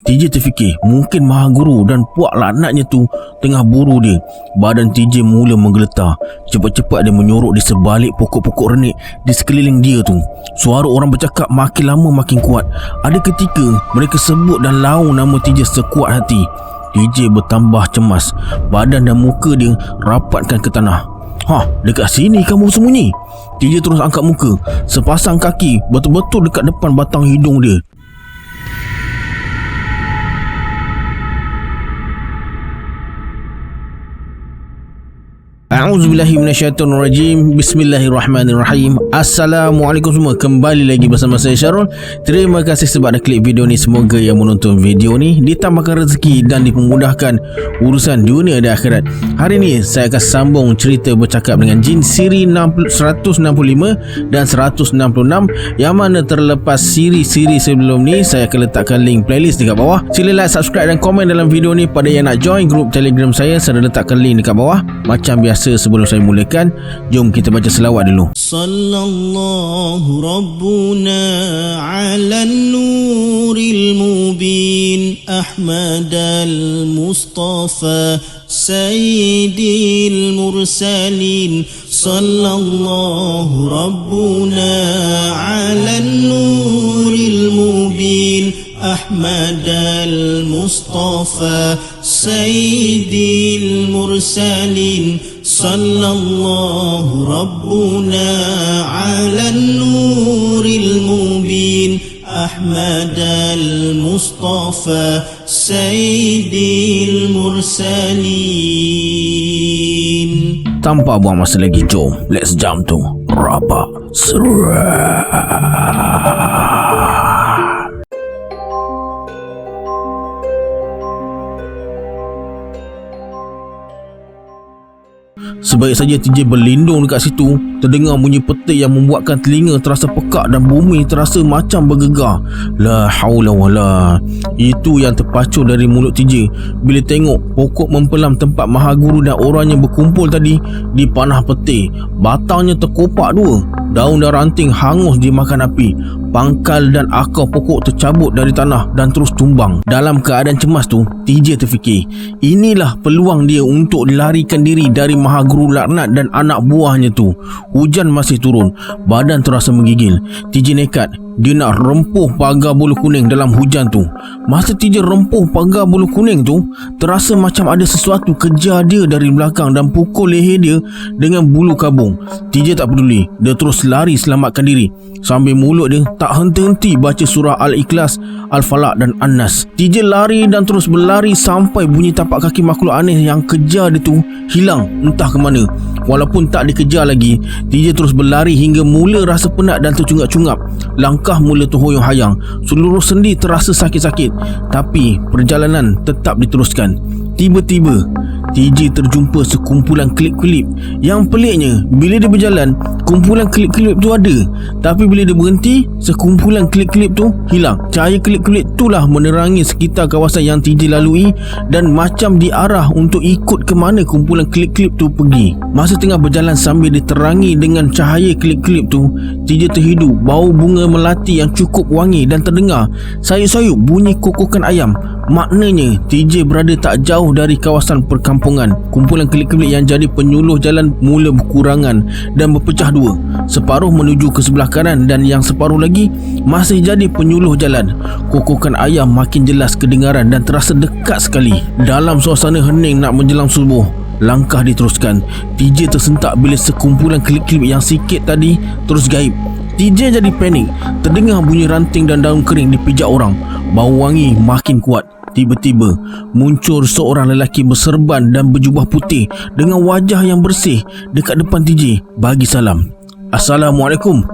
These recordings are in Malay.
TJ terfikir mungkin Maha Guru dan puak laknatnya tu tengah buru dia. Badan TJ mula menggeletar. Cepat-cepat dia menyorok di sebalik pokok-pokok renik di sekeliling dia tu. Suara orang bercakap makin lama makin kuat. Ada ketika mereka sebut dan lau nama TJ sekuat hati. TJ bertambah cemas. Badan dan muka dia rapatkan ke tanah. Dekat sini kamu bersembunyi. TJ terus angkat muka. Sepasang kaki betul-betul dekat depan batang hidung dia. A'udzubillahi minasyaitonirrajim. Bismillahirrahmanirrahim. Assalamualaikum semua. Kembali lagi bersama saya Syarul. Terima kasih sebab dah klik video ni. Semoga yang menonton video ni ditambahkan rezeki dan dipermudahkan urusan dunia dan akhirat. Hari ni saya akan sambung cerita bercakap dengan jin siri 165 dan 166, yang mana terlepas siri-siri sebelum ni saya akan letakkan link playlist dekat bawah. Sila like, subscribe dan komen dalam video ni. Pada yang nak join grup Telegram saya ada letakkan link dekat bawah. Macam biasa, sebelum saya mulakan, jom kita baca selawat dulu. Sallallahu Rabbuna ala nuril mubin Ahmad al-Mustafa Sayyidil Mursalin. Sallallahu Rabbuna ala nuril mubin Ahmad al-Mustafa Sayyidil Mursalin. Sallallahu Rabbuna ala nuril mubin Ahmad al-Mustafa Sayyidil Mursalin. Tanpa buang masa lagi, jom let's jump to Rabak Seram. Sebaik saja TJ berlindung dekat situ, terdengar bunyi petir yang membuatkan telinga terasa pekak dan bumi terasa macam bergegar. La haula wala. Itu yang terpacu dari mulut TJ bila tengok pokok mempelam tempat Maha Guru dan orangnya berkumpul tadi dipanah petir. Batangnya terkopak dua, daun dan ranting hangus dimakan api, pangkal dan akar pokok tercabut dari tanah dan terus tumbang. Dalam keadaan cemas tu, TJ terfikir, inilah peluang dia untuk larikan diri dari Maha Guru laknat dan anak buahnya tu. Hujan masih turun, badan terasa menggigil. TJ nekat, dia nak rempuh pagar bulu kuning dalam hujan tu. Masa TJ rempuh pagar bulu kuning tu, terasa macam ada sesuatu kejar dia dari belakang dan pukul leher dia dengan bulu kabung. TJ tak peduli, dia terus lari selamatkan diri sambil mulut dia tak henti-henti baca surah Al-Ikhlas, Al-Falaq dan An-Nas. TJ lari dan terus berlari sampai bunyi tapak kaki makhluk aneh yang kejar dia tu hilang entah ke mana. Walaupun tak dikejar lagi, TJ terus berlari hingga mula rasa penat dan tercungap-cungap. Langkah mula terhoyong-hayang, seluruh sendi terasa sakit-sakit, tapi perjalanan tetap diteruskan. Tiba-tiba TJ terjumpa sekumpulan klip-klip. Yang peliknya, bila dia berjalan, kumpulan klip-klip tu ada, tapi bila dia berhenti, sekumpulan klip-klip tu hilang. Cahaya klip-klip itulah menerangi sekitar kawasan yang TJ lalui dan macam diarah untuk ikut ke mana kumpulan klip-klip tu pergi. Masa tengah berjalan sambil diterangi dengan cahaya klip-klip tu, TJ terhidu bau bunga melati yang cukup wangi dan terdengar sayup-sayup bunyi kokokan ayam. Maknanya TJ berada tak jauh dari kawasan perkampungan. Kumpulan klip-klip yang jadi penyuluh jalan mula berkurangan dan berpecah dua. Separuh menuju ke sebelah kanan dan yang separuh lagi masih jadi penyuluh jalan. Kokokan ayam makin jelas kedengaran dan terasa dekat sekali. Dalam suasana hening nak menjelang subuh, langkah diteruskan. TJ tersentak bila sekumpulan klip-klip yang sikit tadi terus gaib. TJ jadi panik. Terdengar bunyi ranting dan daun kering dipijak orang. Bau wangi makin kuat. Tiba-tiba muncul seorang lelaki berserban dan berjubah putih dengan wajah yang bersih dekat depan TJ bagi salam. Assalamualaikum.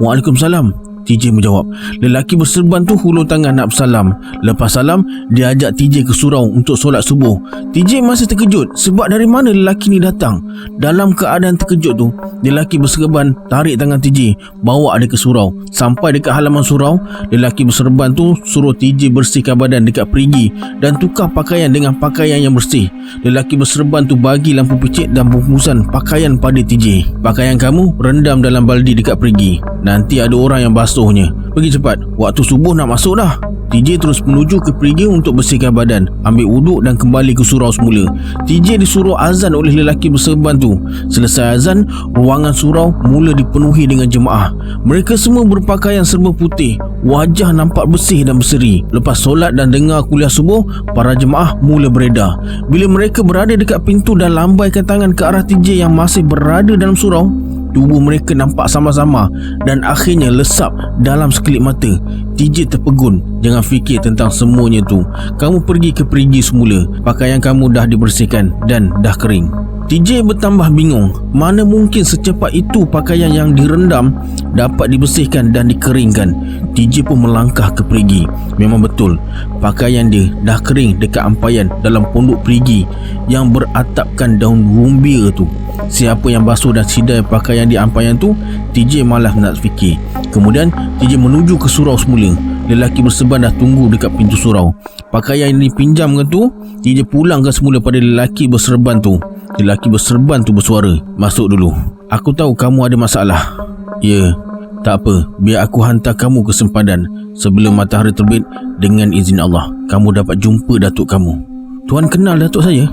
Waalaikumsalam. TJ menjawab. Lelaki berserban tu hulur tangan nak bersalam. Lepas salam, dia ajak TJ ke surau untuk solat subuh. TJ masih terkejut sebab dari mana lelaki ni datang. Dalam keadaan terkejut tu, lelaki berserban tarik tangan TJ, bawa dia ke surau. Sampai dekat halaman surau, lelaki berserban tu suruh TJ bersihkan badan dekat perigi dan tukar pakaian dengan pakaian yang bersih. Lelaki berserban tu bagi lampu picit dan bungkusan pakaian pada TJ. Pakaian kamu rendam dalam baldi dekat perigi. Nanti ada orang yang basuh mengasuhnya. Pergi cepat, waktu subuh nak masuk dah. TJ terus menuju ke perigi untuk bersihkan badan, ambil wuduk dan kembali ke surau semula. TJ disuruh azan oleh lelaki berserban tu. Selesai azan, ruangan surau mula dipenuhi dengan jemaah. Mereka semua berpakaian serba putih, wajah nampak bersih dan berseri. Lepas solat dan dengar kuliah subuh, para jemaah mula beredar. Bila mereka berada dekat pintu dan lambaikan tangan ke arah TJ yang masih berada dalam surau, tubuh mereka nampak sama-sama dan akhirnya lesap dalam sekelip mata. TJ terpegun. Jangan fikir tentang semuanya tu. Kamu pergi ke perigi semula. Pakaian kamu dah dibersihkan dan dah kering. TJ bertambah bingung. Mana mungkin secepat itu pakaian yang direndam dapat dibersihkan dan dikeringkan. TJ pun melangkah ke perigi. Memang betul, pakaian dia dah kering dekat ampayan dalam pondok perigi yang beratapkan daun rumbia tu. Siapa yang basuh dan sidai pakaian di ampayan tu, TJ malas nak fikir. Kemudian TJ menuju ke surau semula. Lelaki berserban dah tunggu dekat pintu surau. Pakaian yang dipinjamkan tu, TJ pulangkan semula pada lelaki berserban tu. Lelaki berserban tu bersuara, "Masuk dulu. Aku tahu kamu ada masalah." "Ya, tak apa, biar aku hantar kamu ke sempadan. Sebelum matahari terbit, dengan izin Allah, kamu dapat jumpa datuk kamu." "Tuan kenal datuk saya?"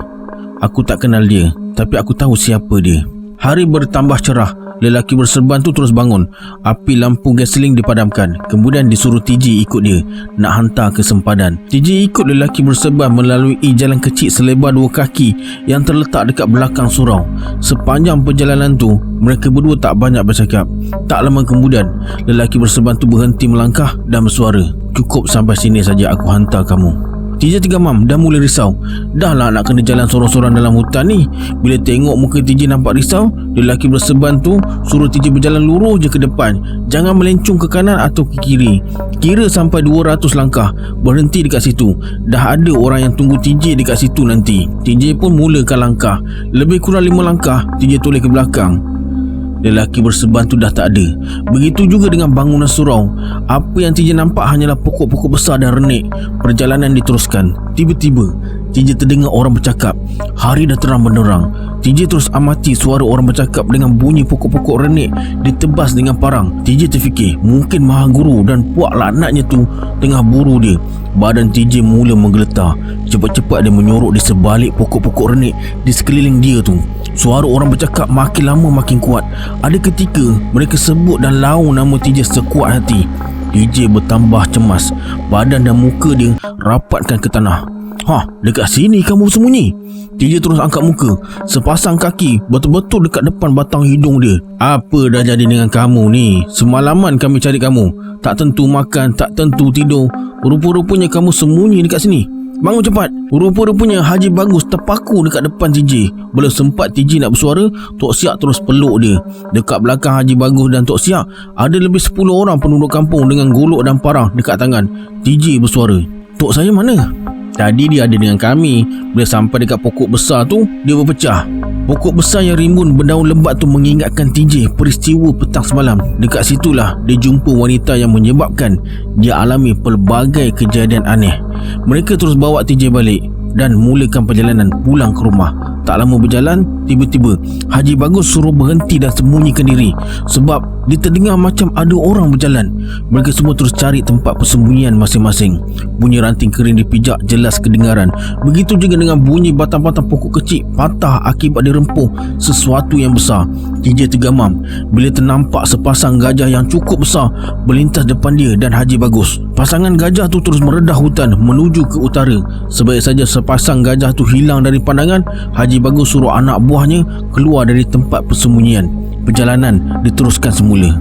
"Aku tak kenal dia, tapi aku tahu siapa dia." Hari bertambah cerah. Lelaki berserban tu terus bangun. Api lampu gasoline dipadamkan. Kemudian disuruh TJ ikut dia nak hantar ke sempadan. TJ ikut lelaki berserban melalui jalan kecil selebar 2 kaki yang terletak dekat belakang surau. Sepanjang perjalanan tu, mereka berdua tak banyak bercakap. Tak lama kemudian, lelaki berserban tu berhenti melangkah dan bersuara, "Cukup sampai sini saja, aku hantar kamu." TJ tergamam dan mula risau. Dah lah nak kena jalan sorang-sorang dalam hutan ni. Bila tengok muka TJ nampak risau, lelaki berserban tu suruh TJ berjalan lurus je ke depan. Jangan melencong ke kanan atau ke kiri. Kira sampai 200 langkah, berhenti dekat situ. Dah ada orang yang tunggu TJ dekat situ nanti. TJ pun mulakan langkah. Lebih kurang 5 langkah, TJ toleh ke belakang. Lelaki berserban tu dah tak ada. Begitu juga dengan bangunan surau. Apa yang TJ nampak hanyalah pokok-pokok besar dan renik. Perjalanan diteruskan. Tiba-tiba TJ terdengar orang bercakap. Hari dah terang benderang. TJ terus amati suara orang bercakap dengan bunyi pokok-pokok renik ditebas dengan parang. TJ terfikir mungkin Maha Guru dan puak laknatnya tu tengah buru dia. Badan TJ mula menggeletar. Cepat-cepat dia menyorok di sebalik pokok-pokok renik di sekeliling dia tu. Suara orang bercakap makin lama makin kuat. Ada ketika mereka sebut dan lau nama TJ sekuat hati. TJ bertambah cemas. Badan dan muka dia rapatkan ke tanah. Dekat sini kamu bersembunyi? TJ terus angkat muka. Sepasang kaki betul-betul dekat depan batang hidung dia. Apa dah jadi dengan kamu ni? Semalaman kami cari kamu. Tak tentu makan, tak tentu tidur. Rupa-rupanya kamu sembunyi dekat sini. Bangun cepat. Rupa-rupanya Haji Bagus terpaku dekat depan TJ. Belum sempat TJ nak bersuara, Tok Siak terus peluk dia. Dekat belakang Haji Bagus dan Tok Siak, ada lebih 10 orang penduduk kampung dengan golok dan parang dekat tangan. TJ bersuara, "Tok saya mana?" "Tadi dia ada dengan kami. Bila sampai dekat pokok besar tu, dia berpecah." Pokok besar yang rimbun berdaun lebat tu mengingatkan TJ peristiwa petang semalam. Dekat situlah dia jumpa wanita yang menyebabkan dia alami pelbagai kejadian aneh. Mereka terus bawa TJ balik dan mulakan perjalanan pulang ke rumah. Tak lama berjalan, tiba-tiba Haji Bagus suruh berhenti dan sembunyikan diri sebab dia terdengar macam ada orang berjalan. Mereka semua terus cari tempat persembunyian masing-masing. Bunyi ranting kering dipijak jelas kedengaran. Begitu juga dengan bunyi batang-batang pokok kecil patah akibat dirempuh sesuatu yang besar. TJ tergamam bila ternampak sepasang gajah yang cukup besar berlintas depan dia dan Haji Bagus. Pasangan gajah tu terus meredah hutan menuju ke utara. Sebaik saja sepasang gajah tu hilang dari pandangan, Haji Bagus suruh anak buahnya keluar dari tempat persembunyian. Perjalanan diteruskan semula.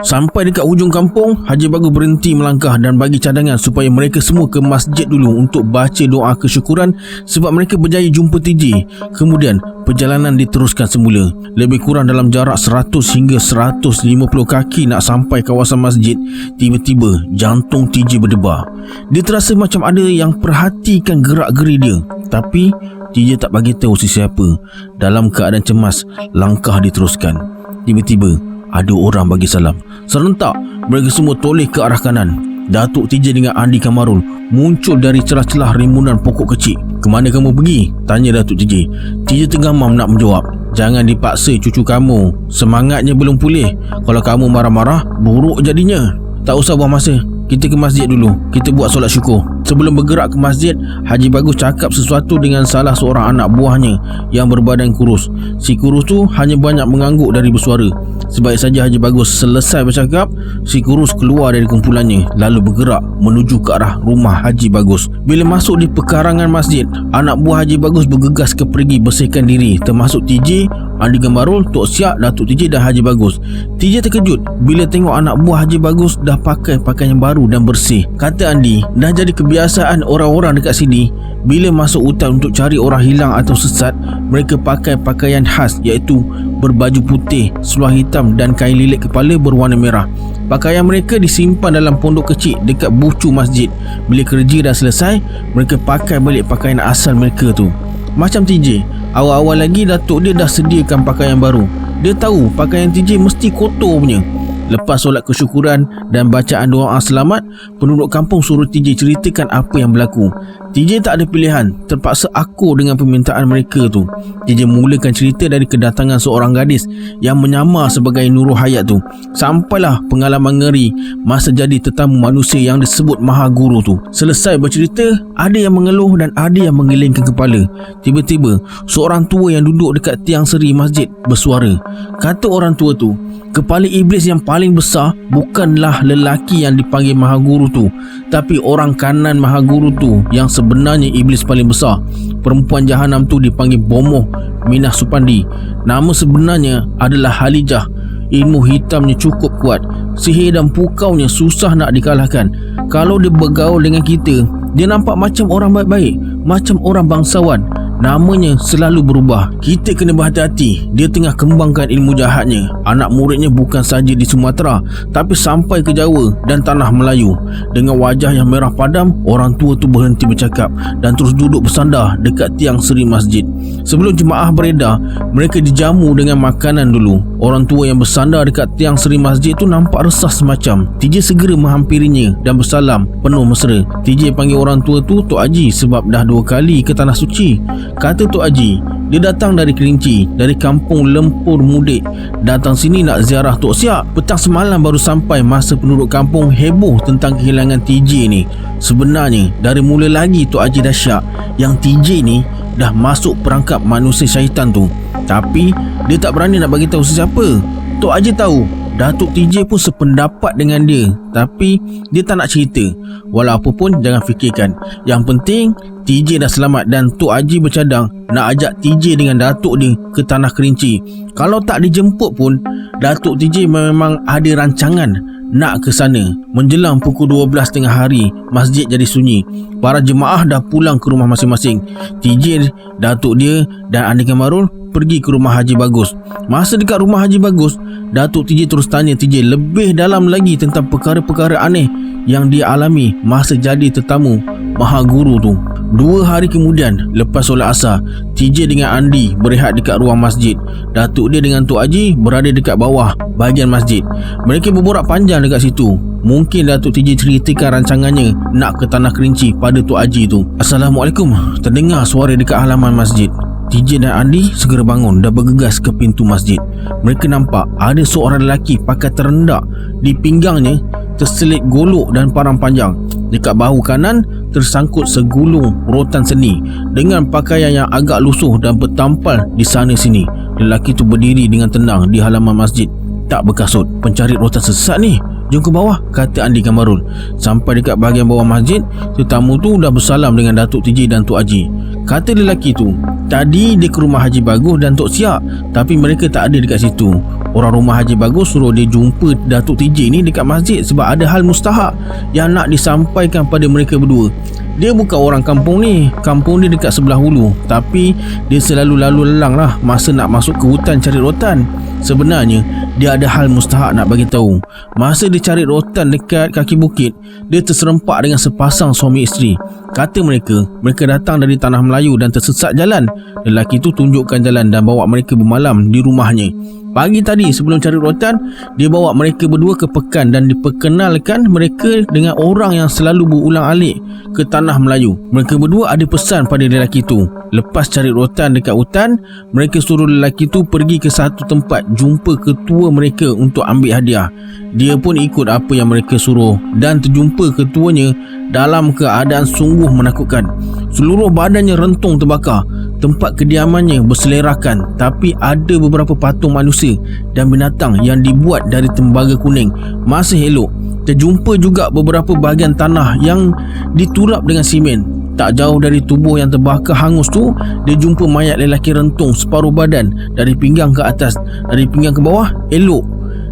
Sampai dekat hujung kampung, Haji Bagus berhenti melangkah dan bagi cadangan supaya mereka semua ke masjid dulu untuk baca doa kesyukuran sebab mereka berjaya jumpa TJ. Kemudian perjalanan diteruskan semula. Lebih kurang dalam jarak 100 hingga 150 kaki nak sampai kawasan masjid, tiba-tiba jantung TJ berdebar. Dia terasa macam ada yang perhatikan gerak-geri dia. Tapi TJ tak bagi tahu sesiapa. Dalam keadaan cemas, langkah diteruskan. Tiba-tiba ada orang bagi salam. Serentak mereka semua toleh ke arah kanan. Datuk TJ dengan Andi Kamarul muncul dari celah-celah rimbunan pokok kecil. Kemana kamu pergi? Tanya Datuk TJ. TJ tergamam nak menjawab. Jangan dipaksa cucu kamu, semangatnya belum pulih. Kalau kamu marah-marah, buruk jadinya. Tak usah buang masa, kita ke masjid dulu. Kita buat solat syukur. Sebelum bergerak ke masjid, Haji Bagus cakap sesuatu dengan salah seorang anak buahnya yang berbadan kurus. Si kurus tu hanya banyak mengangguk dari bersuara. Sebaik saja Haji Bagus selesai bercakap, si kurus keluar dari kumpulannya lalu bergerak menuju ke arah rumah Haji Bagus. Bila masuk di pekarangan masjid, anak buah Haji Bagus bergegas ke pergi bersihkan diri, termasuk TJ, Andi Gamarul, Tok Siak, Datuk TJ dan Haji Bagus. TJ terkejut bila tengok anak buah Haji Bagus dah pakai pakaian baru dan bersih. Kata Andi, dah jadi kebiasaan orang-orang dekat sini, bila masuk hutan untuk cari orang hilang atau sesat, mereka pakai pakaian khas iaitu berbaju putih, seluar hitam dan kain lilit kepala berwarna merah. Pakaian mereka disimpan dalam pondok kecil dekat bucu masjid. Bila kerja dah selesai, mereka pakai balik pakaian asal mereka tu. Macam TJ, awal-awal lagi Datuk dia dah sediakan pakaian baru. Dia tahu pakaian TJ mesti kotor punya. Lepas solat kesyukuran dan bacaan doa selamat, penduduk kampung suruh TJ ceritakan apa yang berlaku. TJ tak ada pilihan, terpaksa akur dengan permintaan mereka tu. TJ mulakan cerita dari kedatangan seorang gadis yang menyamar sebagai Nurul Hayat tu, sampailah pengalaman ngeri masa jadi tetamu manusia yang disebut Maha Guru tu. Selesai bercerita, ada yang mengeluh dan ada yang menggelengkan kepala. Tiba-tiba, seorang tua yang duduk dekat tiang seri masjid bersuara. Kata orang tua tu, kepala iblis yang paling besar bukanlah lelaki yang dipanggil Maha Guru tu, tapi orang kanan Maha Guru tu yang sebenarnya iblis paling besar. Perempuan jahanam tu dipanggil Bomoh Minah Supandi. Nama sebenarnya adalah Halijah. Ilmu hitamnya cukup kuat, sihir dan pukaunya susah nak dikalahkan. Kalau dia bergaul dengan kita, dia nampak macam orang baik-baik, macam orang bangsawan. Namanya selalu berubah. Kita kena berhati-hati. Dia tengah kembangkan ilmu jahatnya. Anak muridnya bukan saja di Sumatera, tapi sampai ke Jawa dan tanah Melayu. Dengan wajah yang merah padam, orang tua tu berhenti bercakap dan terus duduk bersandar dekat tiang seri masjid. Sebelum jemaah beredar, mereka dijamu dengan makanan dulu. Orang tua yang bersandar dekat tiang seri masjid tu nampak resah semacam. TJ segera menghampirinya dan bersalam penuh mesra. TJ panggil orang tua tu Tok Haji sebab dah 2 kali ke Tanah Suci. Kata Tok Haji, dia datang dari Kerinci, dari kampung Lempur Mudik. Datang sini nak ziarah Tok Siak. Petang semalam baru sampai masa penduduk kampung heboh tentang kehilangan TJ ni. Sebenarnya dari mula lagi Tok Haji dah syak yang TJ ni dah masuk perangkap manusia syaitan tu. Tapi dia tak berani nak bagi tahu sesiapa. Tok Haji tahu Datuk TJ pun sependapat dengan dia, tapi dia tak nak cerita. Walau apa pun jangan fikirkan. Yang penting TJ dah selamat dan Tok Haji bercadang nak ajak TJ dengan Datuk dia ke Tanah Kerinci. Kalau tak dijemput pun, Datuk TJ memang ada rancangan nak ke sana. Menjelang pukul 12 tengah hari, masjid jadi sunyi. Para jemaah dah pulang ke rumah masing-masing. TJ, Datuk dia dan Andi Gamarul pergi ke rumah Haji Bagus. Masa dekat rumah Haji Bagus, Datuk TJ terus tanya TJ lebih dalam lagi tentang perkara-perkara aneh yang dia alami masa jadi tetamu Maha Guru tu. 2 hari kemudian, lepas solat asar, TJ dengan Andi berehat dekat ruang masjid. Datuk dia dengan Tok Haji berada dekat bawah bahagian masjid. Mereka berborak panjang dekat situ. Mungkin Datuk TJ ceritakan rancangannya nak ke Tanah Kerinci pada Tok Haji tu. Assalamualaikum. Terdengar suara dekat halaman masjid. TJ dan Andi segera bangun dan bergegas ke pintu masjid. Mereka nampak ada seorang lelaki pakai terendak. Di pinggangnya terselit golok dan parang panjang. Dekat bahu kanan tersangkut segulung rotan seni dengan pakaian yang agak lusuh dan bertampal di sana sini. Lelaki tu berdiri dengan tenang di halaman masjid, tak berkasut. Pencari rotan sesat ni, jom ke bawah, kata Andi Gamarul. Sampai dekat bahagian bawah masjid, tetamu tu dah bersalam dengan Datuk TJ dan Tok Haji. Kata lelaki tu, tadi dia ke rumah Haji Bagus dan Tok Siak, tapi mereka tak ada dekat situ. Orang rumah Haji Bagus suruh dia jumpa Datuk TJ ni dekat masjid sebab ada hal mustahak yang nak disampaikan pada mereka berdua. Dia bukan orang kampung ni, kampung dia dekat sebelah hulu, tapi dia selalu lalu lelang lah masa nak masuk ke hutan cari rotan. Sebenarnya dia ada hal mustahak nak bagi tahu. Masa dia cari rotan dekat kaki bukit, dia terserempak dengan sepasang suami isteri. Kata mereka datang dari tanah Melayu dan tersesat jalan. Lelaki tu tunjukkan jalan dan bawa mereka bermalam di rumahnya. Pagi tadi sebelum cari rotan, dia bawa mereka berdua ke pekan dan diperkenalkan mereka dengan orang yang selalu berulang-alik ke tanah Melayu. Mereka berdua ada pesan pada lelaki tu. Lepas cari rotan dekat hutan, mereka suruh lelaki tu pergi ke satu tempat jumpa ketua mereka untuk ambil hadiah. Dia pun ikut apa yang mereka suruh dan terjumpa ketuanya dalam keadaan sungguh menakutkan. Seluruh badannya rentung terbakar. Tempat kediamannya berselerakan, tapi ada beberapa patung manusia dan binatang yang dibuat dari tembaga kuning. Masih elok, terjumpa juga beberapa bahagian tanah yang diturap dengan simen. Tak jauh dari tubuh yang terbakar hangus tu, dia jumpa mayat lelaki rentung separuh badan dari pinggang ke atas, dari pinggang ke bawah elok.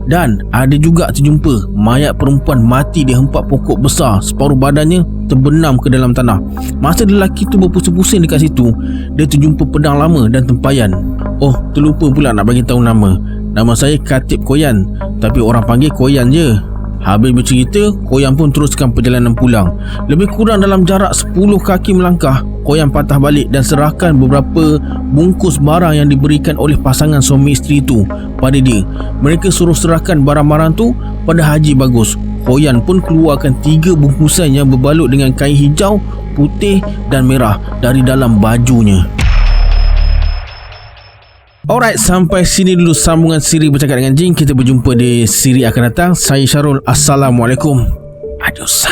Dan ada juga terjumpa mayat perempuan mati di hempat pokok besar, separuh badannya terbenam ke dalam tanah. Masa lelaki tu berpusing-pusing dekat situ, dia terjumpa pedang lama dan tempayan. Oh, terlupa pula nak bagi tahu nama. Nama saya Khatib Koyan, tapi orang panggil Koyan je. Habis bercerita, Koyan pun teruskan perjalanan pulang. Lebih kurang dalam jarak 10 kaki melangkah, Koyan patah balik dan serahkan beberapa bungkus barang yang diberikan oleh pasangan suami isteri itu pada dia. Mereka suruh serahkan barang-barang tu pada Haji Bagus. Koyan pun keluarkan 3 bungkusan yang berbalut dengan kain hijau, putih dan merah dari dalam bajunya. Alright, sampai sini dulu sambungan siri Bercakap dengan Jin. Kita berjumpa di siri akan datang. Saya Syarul. Assalamualaikum. Adios.